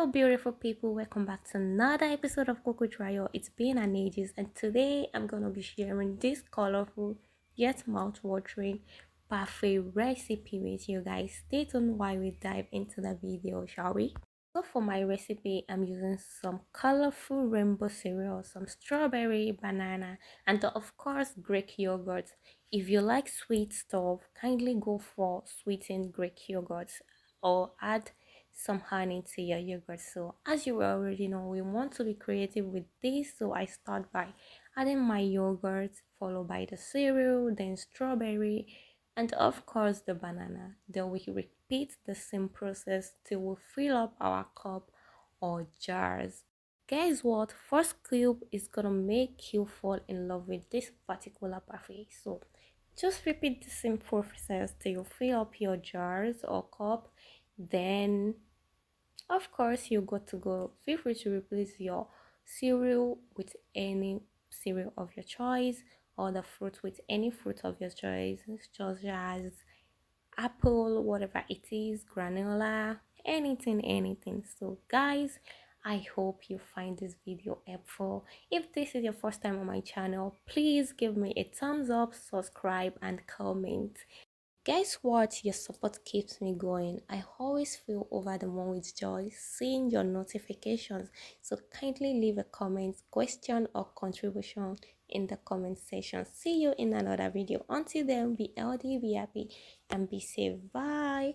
Hello beautiful people, welcome back to another episode of Cook with Rayo. It's been an ages and today I'm gonna be sharing this colorful yet mouth-watering parfait recipe with you guys. Stay tuned while we dive into the video, shall we? So for my recipe, I'm using some colorful rainbow cereal, some strawberry, banana, and of course Greek yogurt. If you like sweet stuff, kindly go for sweetened Greek yogurt or add some honey to your yogurt. So as you already know, we want to be creative with this, so I start by adding my yogurt followed by the cereal, then strawberry, and of course the banana. Then we repeat the same process till we fill up our cup or jars. Guess what? First cube is gonna make you fall in love with this particular parfait. So just repeat the same process till you fill up your jars or cup. Then of course you got to go. Feel free to replace your cereal with any cereal of your choice or the fruit with any fruit of your choice, such as apple, whatever it is, granola, anything. So guys, I hope you find this video helpful. If this is your first time on my channel, please give me a thumbs up, subscribe and comment. Guess what? Your support keeps me going. I always feel over the moon with joy seeing your notifications. So kindly leave a comment, question or contribution in the comment section. See you in another video. Until then, be healthy, be happy and be safe. Bye.